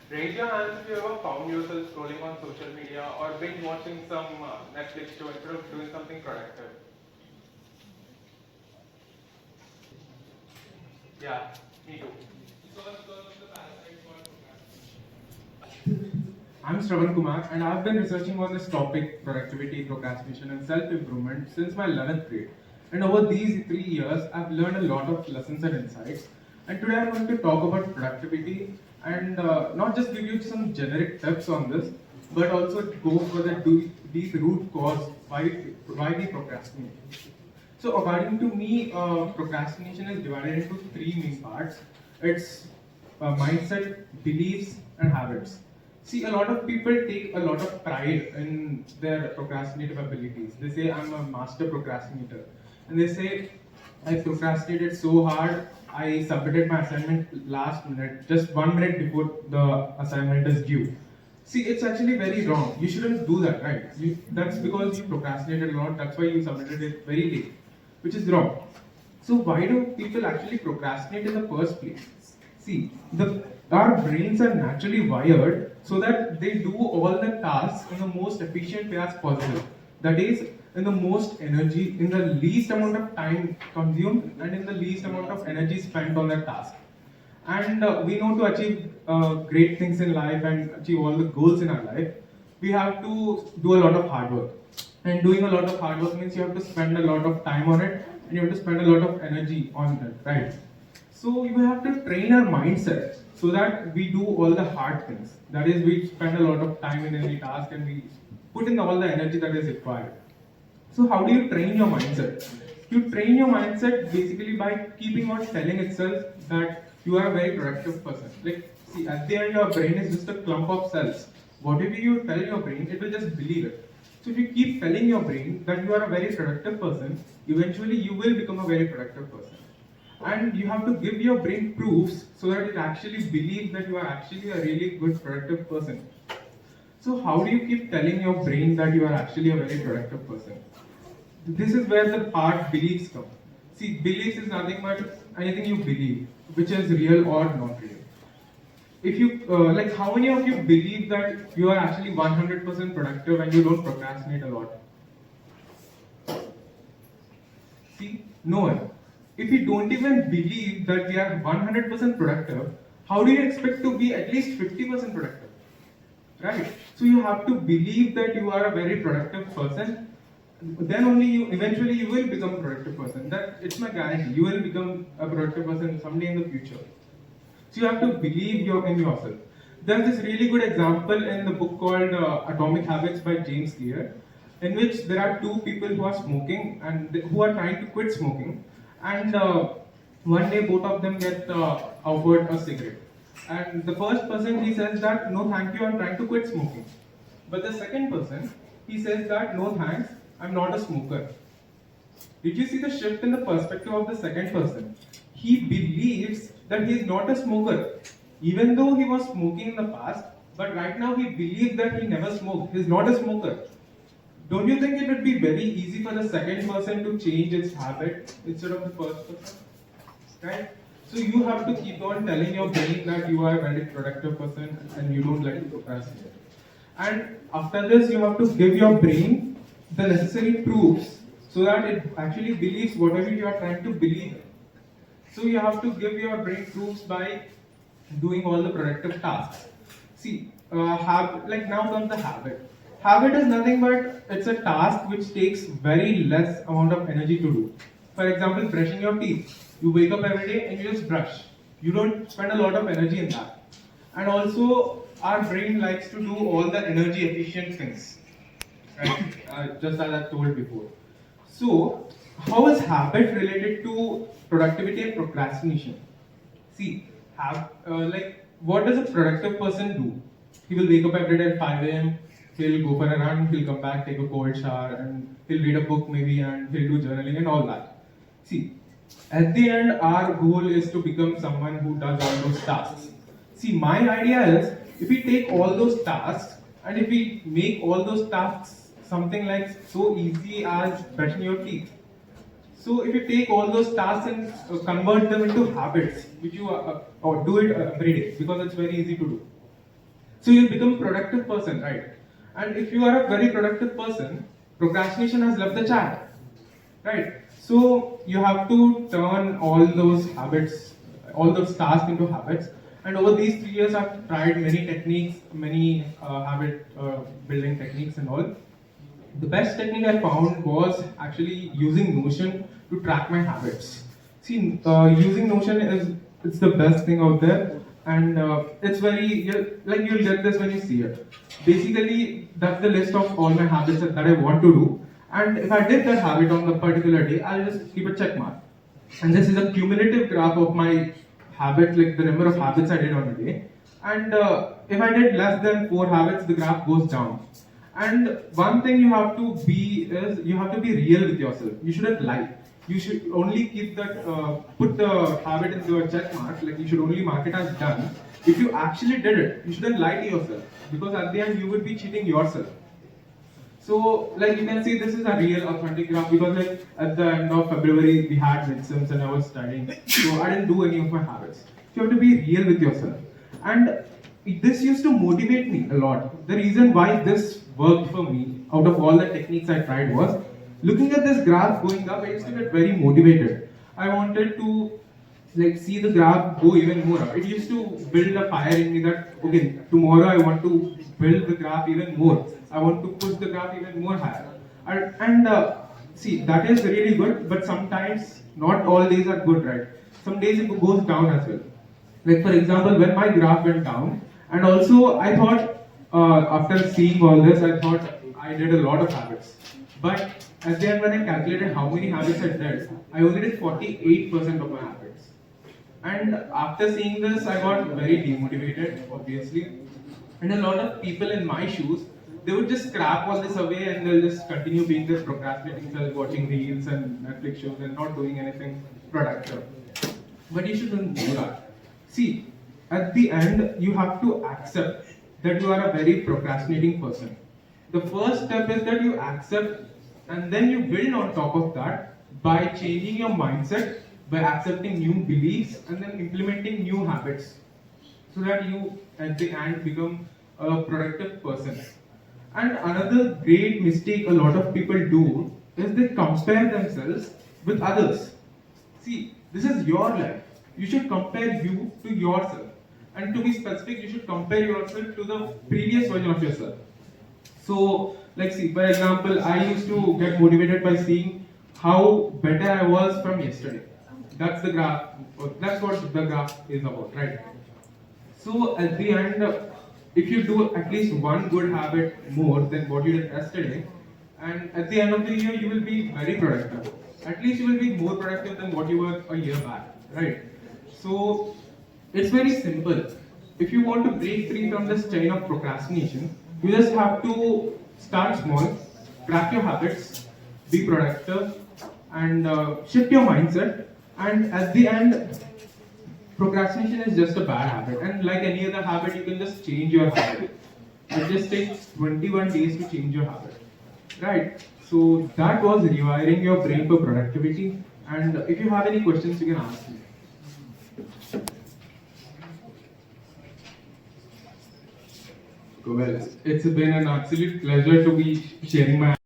Raise your hands if you ever found yourself scrolling on social media or binge watching some Netflix show instead of doing something productive. Yeah, me too. I'm Shravan Kumar, and I've been researching on this topic productivity, procrastination, and self improvement since my 11th grade. And over these 3 years, I've learned a lot of lessons and insights. And today I'm going to talk about productivity and not just give you some generic tips on this, but also go for the deep root cause why we procrastinate. So, according to me, procrastination is divided into three main parts. It's mindset, beliefs, and habits. See, a lot of people take a lot of pride in their procrastinative abilities. They say, I'm a master procrastinator. And they say, I procrastinated so hard, I submitted my assignment last minute, just 1 minute before the assignment is due. See, it's actually very wrong. You shouldn't do that, right? That's because you procrastinated a lot, that's why you submitted it very late, which is wrong. So why do people actually procrastinate in the first place? See, our brains are naturally wired so that they do all the tasks in the most efficient way as possible. That is, in the most energy, in the least amount of time consumed, and in the least amount of energy spent on that task. And we know to achieve great things in life and achieve all the goals in our life, we have to do a lot of hard work. And doing a lot of hard work means you have to spend a lot of time on it and you have to spend a lot of energy on it, right? So you have to train our mindset so that we do all the hard things. That is, we spend a lot of time in any task and we put in all the energy that is required. So how do you train your mindset? You train your mindset basically by keeping on telling itself that you are a very productive person. Like, see, at the end, your brain is just a clump of cells. Whatever you tell your brain, it will just believe it. So if you keep telling your brain that you are a very productive person, eventually you will become a very productive person. And you have to give your brain proofs so that it actually believes that you are actually a really good productive person. So how do you keep telling your brain that you are actually a very productive person? This is where the part beliefs come. See, beliefs is nothing but anything you believe, which is real or not real. If you like, how many of you believe that you are actually 100% productive and you don't procrastinate a lot? See, no one. If you don't even believe that we are 100% productive, how do you expect to be at least 50% productive? Right? So you have to believe that you are a very productive person. Then only you eventually you will become a productive person. That it's my guarantee. You will become a productive person someday in the future. So you have to believe in yourself. There's this really good example in the book called Atomic Habits by James Clear, in which there are two people who are smoking and who are trying to quit smoking, and one day both of them get offered a cigarette. And the first person he says that no, thank you, I'm trying to quit smoking. But the second person he says that no, thanks, I'm not a smoker. Did you see the shift in the perspective of the second person? He believes that he is not a smoker, even though he was smoking in the past, but right now he believes that he never smoked. He is not a smoker. Don't you think it would be very easy for the second person to change its habit instead of the first person? Right? So you have to keep on telling your brain that you are a very productive person and you don't like to procrastinate. And after this, you have to give your brain the necessary proofs so that it actually believes whatever you are trying to believe in. So you have to give your brain proofs by doing all the productive tasks. See, like now comes the habit. Habit is nothing but it's a task which takes very less amount of energy to do. For example, brushing your teeth. You wake up every day and you just brush. You don't spend a lot of energy in that. And also, our brain likes to do all the energy efficient things, right? Just as I told before. So, how is habit related to productivity and procrastination? See, like what does a productive person do? He will wake up every day at 5 a.m. He'll go for a run. He'll come back, take a cold shower, and he'll read a book maybe, and he'll do journaling and all that. See, at the end, our goal is to become someone who does all those tasks. See, my idea is if we take all those tasks and if we make all those tasks something like so easy as brushing your teeth. So if you take all those tasks and convert them into habits, which you or do it every day because it's very easy to do. So you'll become a productive person, right? And if you are a very productive person, procrastination has left the chat, right? So you have to turn all those habits, all those tasks into habits. And over these 3 years, I've tried many techniques, many habit building techniques and all. The best technique I found was actually using Notion to track my habits. See, using Notion is it's the best thing out there, and it's very like you'll get this when you see it. Basically, that's the list of all my habits that I want to do, and if I did that habit on the particular day, I'll just keep a check mark. And this is a cumulative graph of my habits, like the number of habits I did on a day. And if I did less than 4 habits, the graph goes down. And one thing you have to be is you have to be real with yourself. You shouldn't lie. You should only keep that, put the habit into a check mark, like you should only mark it as done. If you actually did it, you shouldn't lie to yourself because at the end you would be cheating yourself. So, like you can see, this is a real authentic graph because like at the end of February we had midterms and I was studying, so I didn't do any of my habits. So you have to be real with yourself, and this used to motivate me a lot. The reason why this worked for me out of all the techniques I tried was looking at this graph going up. I used to get very motivated. I wanted to like see the graph go even more up. It used to build a fire in me that okay, tomorrow I want to build the graph even more. I want to push the graph even more higher. And see, that is really good, but sometimes not all days are good, right? Some days it goes down as well. Like for example, when my graph went down, and also I thought after seeing all this, I thought I did a lot of habits. But at the end, when I calculated how many habits I did, I only did 48% of my habits. And after seeing this, I got very demotivated, obviously. And a lot of people in my shoes, they would just scrap all this away and they'll just continue being this procrastinating self, watching reels and Netflix shows and not doing anything productive. But you shouldn't do that. See, at the end, you have to accept that you are a very procrastinating person. The first step is that you accept and then you build on top of that by changing your mindset, by accepting new beliefs and then implementing new habits so that you at the end become a productive person. And another great mistake a lot of people do is they compare themselves with others. See, this is your life. You should compare you to yourself. And to be specific, you should compare yourself to the previous version of yourself. So, like see, for example, I used to get motivated by seeing how better I was from yesterday. That's the graph. That's what the graph is about, right? So at the end, if you do at least one good habit more than what you did yesterday, and at the end of the year, you will be very productive. At least you will be more productive than what you were a year back, right? So it's very simple. If you want to break free from this chain of procrastination, you just have to start small, track your habits, be productive, and shift your mindset. And at the end, procrastination is just a bad habit. And like any other habit, you can just change your habit. It just takes 21 days to change your habit. Right? So that was rewiring your brain for productivity. And if you have any questions, you can ask me. Well, it's been an absolute pleasure to be sharing my